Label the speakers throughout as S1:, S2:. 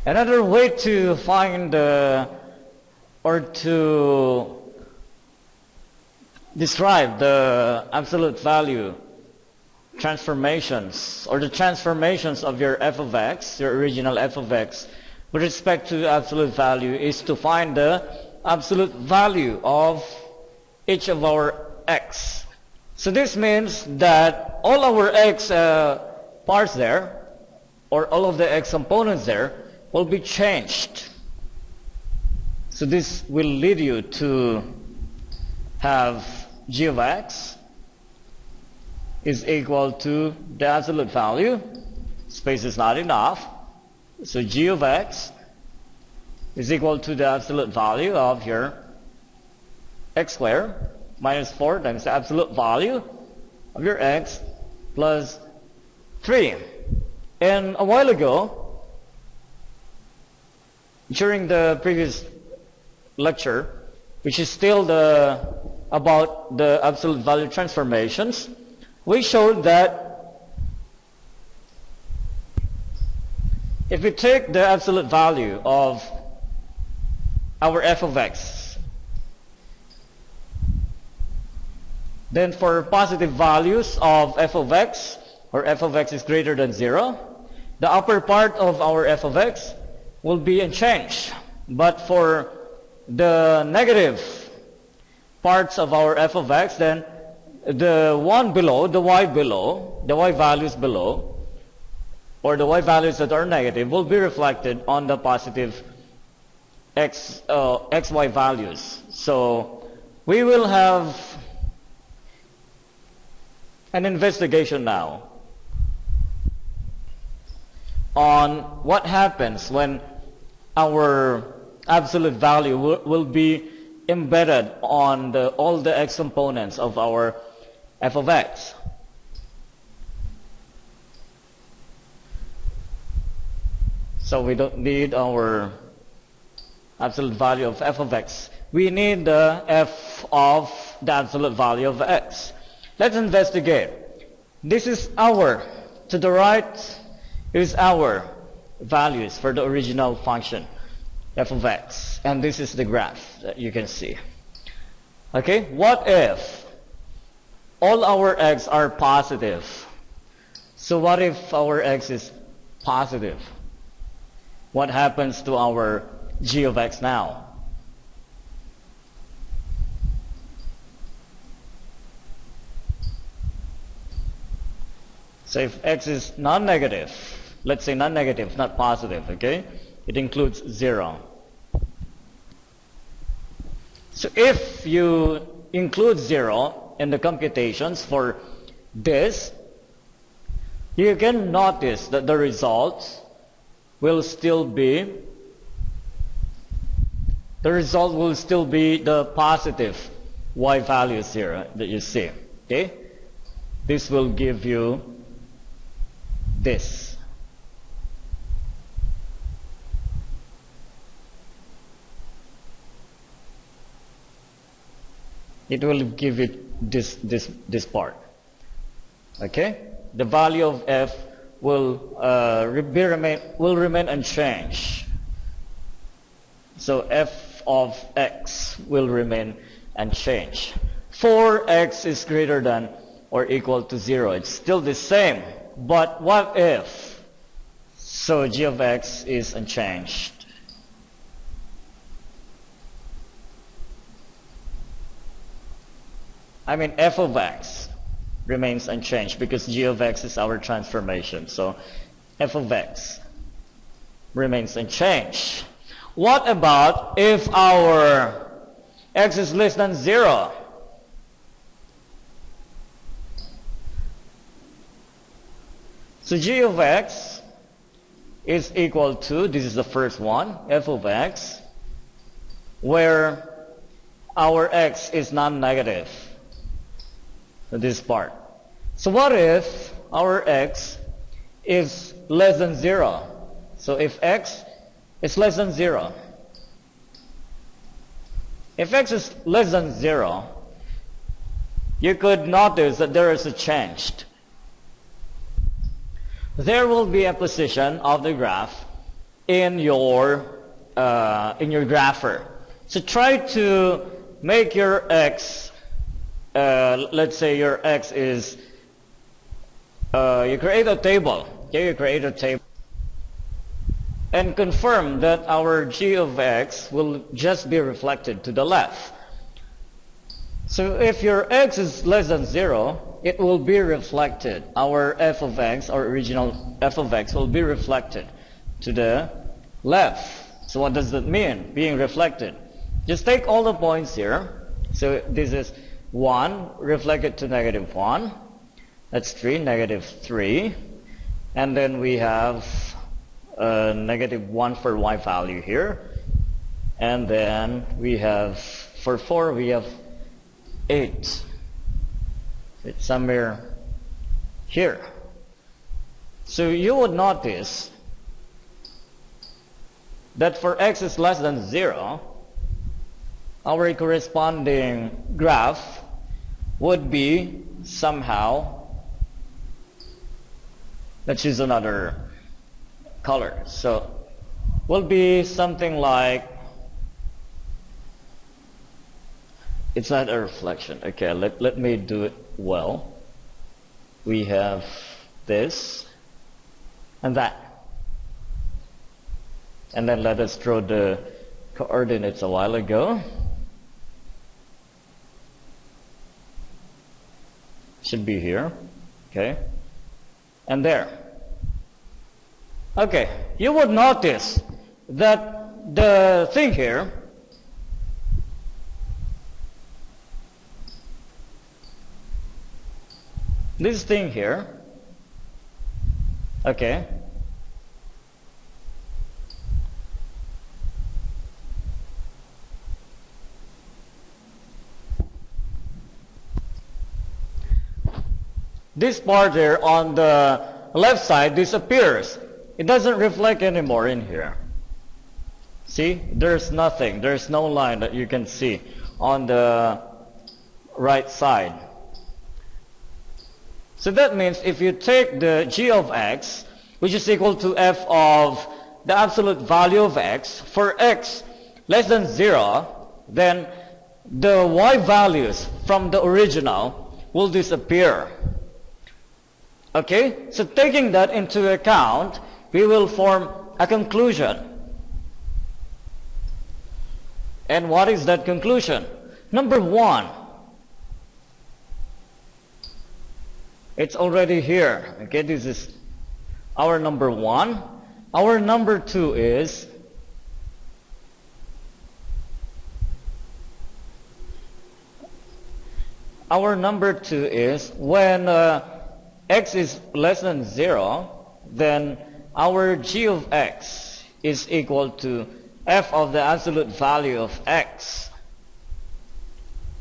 S1: Another way to find or to describe the absolute value transformations or the transformations of your f of x, your original f of x, with respect to absolute value is to find the absolute value of each of our x. So this means that all our x parts there, or all of the x components there, will be changed. So this will lead you to have g of x is equal to the absolute value. Space is not enough. So g of x is equal to the absolute value of your x squared minus 4 times the absolute value of your x plus 3. And a while ago, during the previous lecture, which is still about the absolute value transformations, we showed that if we take the absolute value of our f of x, then for positive values of f of x, or f of x is greater than 0, the upper part of our f of x will be unchanged. But for the negative parts of our f of x, then the one below, the y values below, or the y values that are negative, will be reflected on the positive xy values. So we will have an investigation now on what happens when our absolute value will be embedded on all the x components of our f of x. So we don't need our absolute value of f of x. We need the f of the absolute value of x. Let's investigate. This is to the right is our values for the original function f of x, and this is the graph that you can see. Okay, what if all our x are positive? So what if our x is positive? What happens to our g of x now? So if x is non-negative, let's say non-negative, not positive, okay? It includes 0. So if you include 0 in the computations for this, you can notice that the result will still be the positive y values here that you see. Okay? This will give you this. It will give it this part. Okay? The value of f will remain unchanged. So f of x will remain unchanged. 4x is greater than or equal to 0. It's still the same. But what if? So g of x is unchanged. I mean f of x remains unchanged because g of x is our transformation. So f of x remains unchanged. What about if our x is less than 0? So g of x is equal to, this is the first one, f of x, where our x is non-negative. This part. So what if our x is less than 0? So if x is less than 0, if x is less than 0, you could notice that there is a change. There will be a position of the graph in your grapher. So try to make your x, let's say your x is, you create a table, okay, you create a table, and confirm that our g of x will just be reflected to the left. So if your x is less than 0, it will be reflected. Our f of x, our original f of x, will be reflected to the left. So what does that mean, being reflected? Just take all the points here. So this is 1, reflected to -1. That's 3, -3. And then we have -1 for y value here. And then we have, for 4, we have 8. It's somewhere here. So you would notice that for x is less than 0, our corresponding graph would be somehow, let's use another color. So will be something like, it's not a reflection. Okay, let me do it well. We have this and that. And then let us draw the coordinates a while ago. Should be here. Okay. And there. Okay. You would notice that the thing here, this thing here, okay, this part there on the left side disappears. It doesn't reflect anymore in here. See, there's nothing, there's no line that you can see on the right side. So that means if you take the g of x, which is equal to f of the absolute value of x, for x less than 0, then the y values from the original will disappear. Okay, so taking that into account, we will form a conclusion. And what is that conclusion? Number 1, it's already here. Okay, this is our number 1. Our number 2 is when x is less than 0, then our g of x is equal to f of the absolute value of x.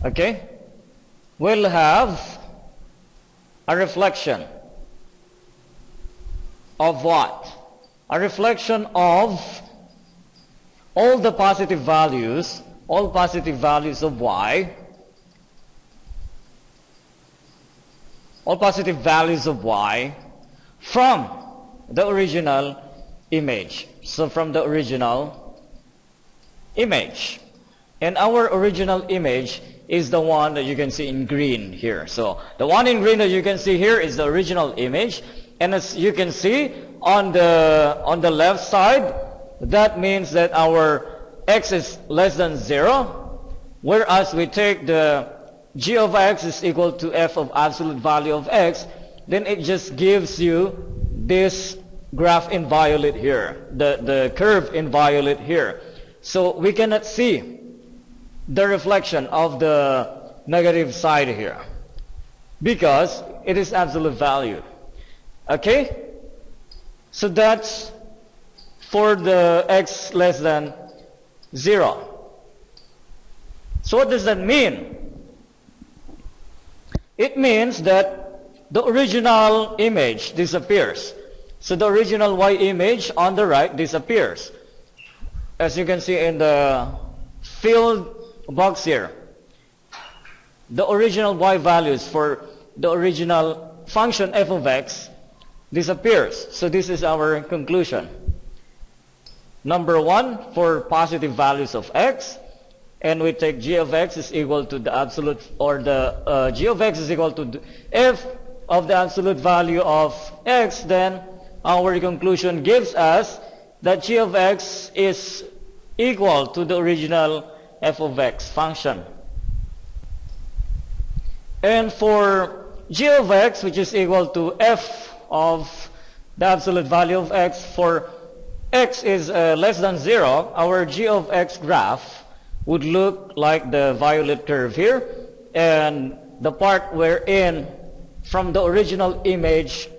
S1: Okay? We'll have a reflection of what? A reflection of all the positive values, all positive values of y, all positive values of y from the original image. So from the original image. And our original image is the one that you can see in green here. So the one in green that you can see here is the original image. And as you can see on the left side, that means that our x is less than 0. Whereas we take the g of x is equal to f of absolute value of x, then it just gives you this graph in violet here, the curve in violet here. So we cannot see the reflection of the negative side here because it is absolute value. Okay? So that's for the x less than 0. So what does that mean? It means that the original image disappears. So the original y image on the right disappears. As you can see in the filled box here, the original y values for the original function f of x disappears. So this is our conclusion. number 1 for positive values of x, and we take g of x is equal to the absolute, or the g of x is equal to the f of the absolute value of x, then our conclusion gives us that g of x is equal to the original f of x function. And for g of x, which is equal to f of the absolute value of x, for x is less than 0, our g of x graph would look like the violet curve here, and the part wherein from the original image,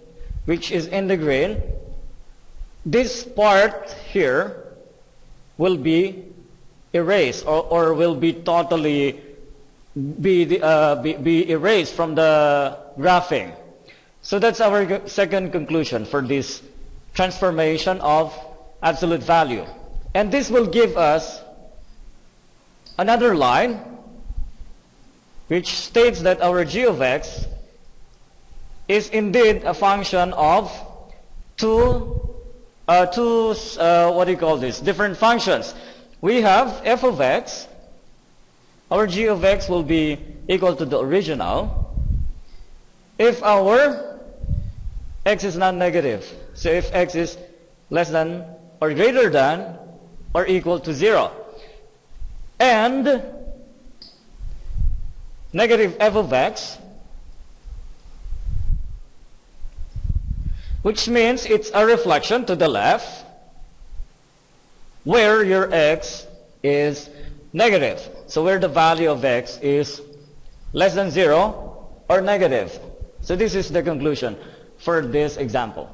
S1: which is in the green, this part here will be erased, or will be totally be erased from the graphing. So that's our second conclusion for this transformation of absolute value. And this will give us another line which states that our g of x is indeed a function of different functions. We have f of x. Our g of x will be equal to the original if our x is non-negative. So if x is less than or greater than or equal to 0. And negative f of x, which means it's a reflection to the left where your x is negative. So where the value of x is less than 0 or negative. So this is the conclusion for this example.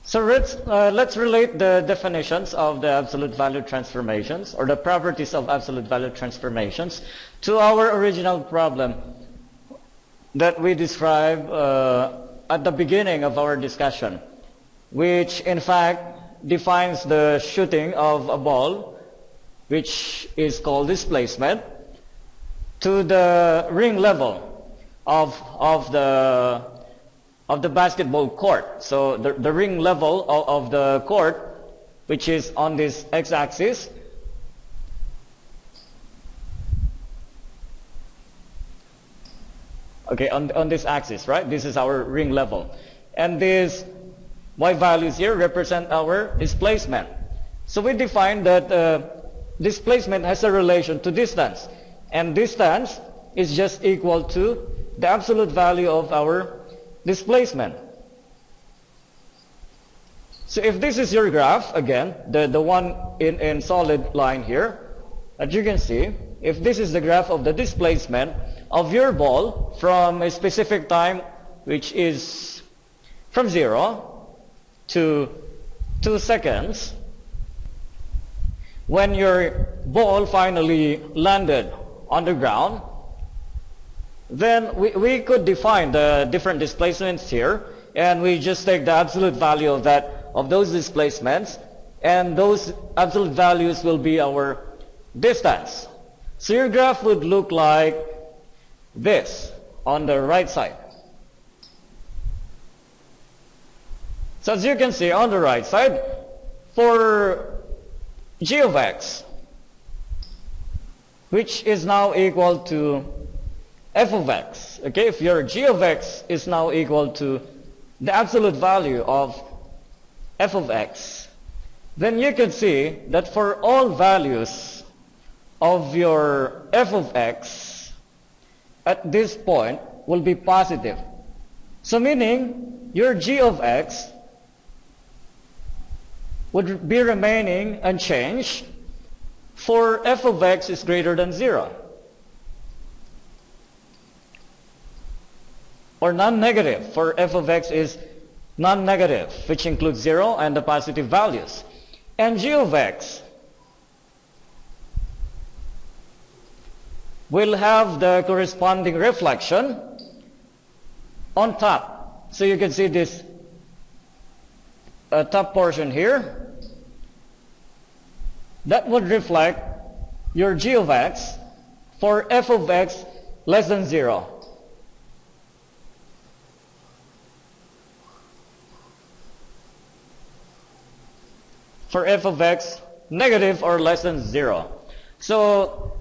S1: So let's relate the definitions of the absolute value transformations, or the properties of absolute value transformations, to our original problem that we described at the beginning of our discussion, which in fact defines the shooting of a ball, which is called displacement, to the ring level of the basketball court. So the ring level of the court, which is on this x-axis, okay, on this axis, right? This is our ring level. And these y values here represent our displacement. So we define that displacement has a relation to distance. And distance is just equal to the absolute value of our displacement. So if this is your graph, again, the one in solid line here, as you can see, if this is the graph of the displacement of your ball from a specific time, which is from 0 to 2 seconds, when your ball finally landed on the ground, then we could define the different displacements here, and we just take the absolute value of those displacements, and those absolute values will be our distance. So your graph would look like this on the right side. So as you can see on the right side, for g of x, which is now equal to f of x, okay, if your g of x is now equal to the absolute value of f of x, then you can see that for all values of your f of x at this point will be positive. So meaning your g of x would be remaining unchanged for f of x is greater than 0. Or non-negative, for f of x is non-negative, which includes 0 and the positive values. And g of x will have the corresponding reflection on top. So you can see this top portion here. That would reflect your g of x for f of x less than 0. for f of x negative or less than 0. So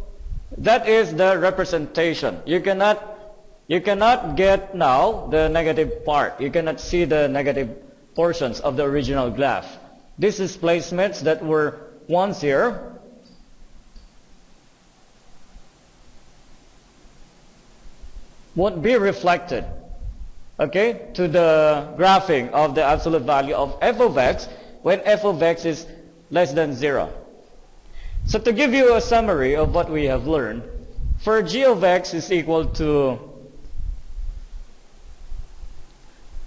S1: that is the representation. You cannot get now the negative part. You cannot see the negative portions of the original graph. These displacements that were once here won't be reflected, okay, to the graphing of the absolute value of f of x when f of x is less than 0. So to give you a summary of what we have learned, for g of x is equal to,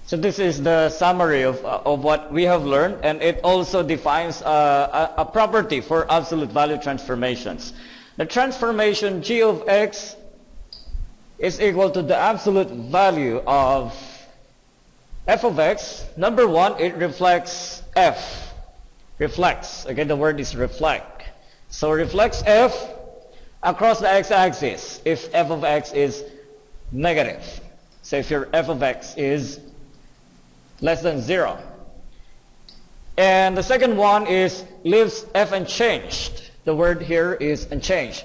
S1: so this is the summary of what we have learned, and it also defines a property for absolute value transformations. The transformation g of x is equal to the absolute value of f of x. Number one, it reflects f. Reflects. Again, the word is reflect. So reflects f across the x-axis if f of x is negative. So if your f of x is less than 0. And the second one is leaves f unchanged. The word here is unchanged.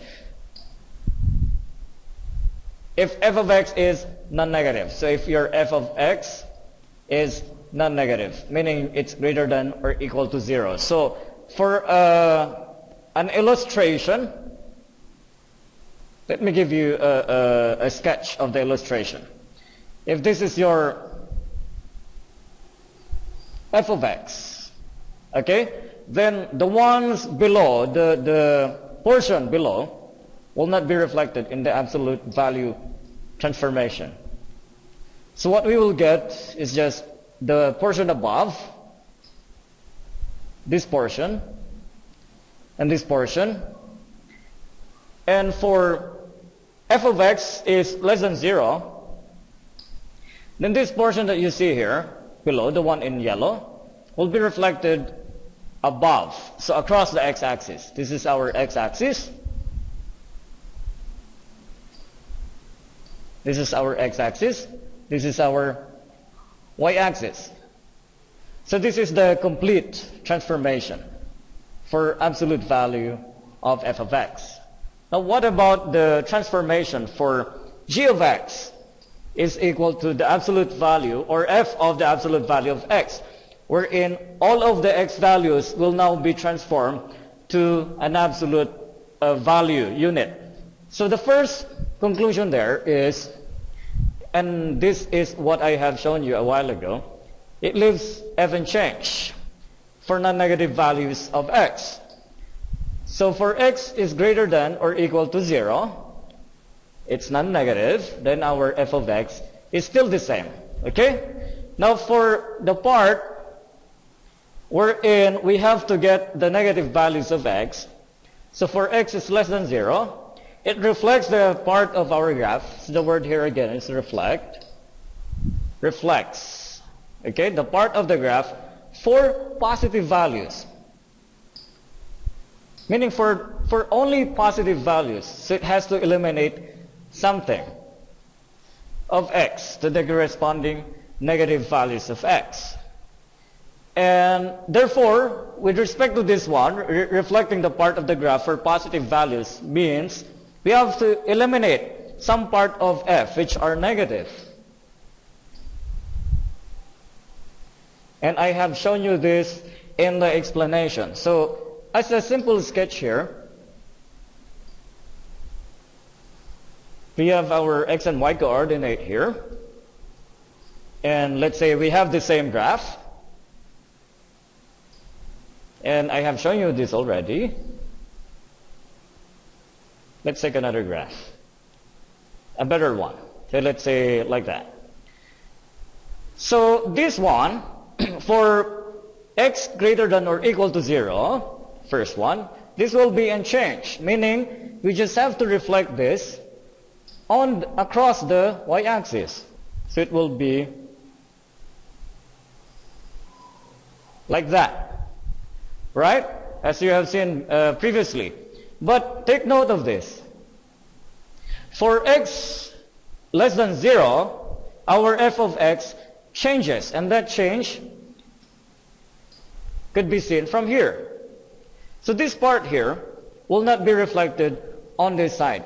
S1: If f of x is non-negative. So if your f of x is non-negative, meaning it's greater than or equal to 0. So for an illustration, let me give you a sketch of the illustration. If this is your f of x, okay, then the ones below, the portion below, will not be reflected in the absolute value transformation. So what we will get is just the portion above, this portion, and this portion. And for f of x is less than 0, then this portion that you see here, below, the one in yellow, will be reflected above. So across the x-axis. This is our x-axis. This is our x-axis. This is our y-axis. So this is the complete transformation for absolute value of f of x. Now what about the transformation for g of x is equal to the absolute value, or f of the absolute value of x, wherein all of the x values will now be transformed to an absolute value unit. So the first conclusion there is, and this is what I have shown you a while ago, it leaves f unchanged for non-negative values of x. So for x is greater than or equal to 0, it's non-negative, then our f of x is still the same. Okay? Now for the part wherein we have to get the negative values of x, so for x is less than 0, it reflects the part of our graph. So the word here again is reflect. Reflects. Okay? The part of the graph for positive values. Meaning for only positive values. So it has to eliminate something of x to the corresponding negative values of x. And therefore, with respect to this one, reflecting the part of the graph for positive values means we have to eliminate some part of f which are negative. And I have shown you this in the explanation. So as a simple sketch here, we have our x and y coordinate here. And let's say we have the same graph. And I have shown you this already. Let's take another graph. A better one. So let's say like that. So this one, for x greater than or equal to 0, first one, this will be unchanged. Meaning, we just have to reflect this across the y-axis. So it will be like that. Right? As you have seen previously. But take note of this. For x less than 0, our f of x changes. And that change could be seen from here. So this part here will not be reflected on this side.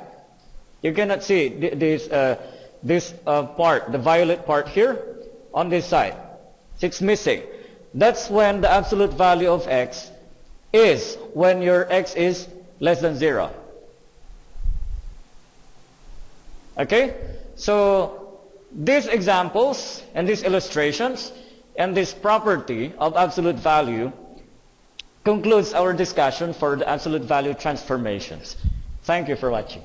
S1: You cannot see this part, the violet part here, on this side. It's missing. That's when the absolute value of x is when your x is less than 0. Okay? So these examples and these illustrations and this property of absolute value concludes our discussion for the absolute value transformations. Thank you for watching.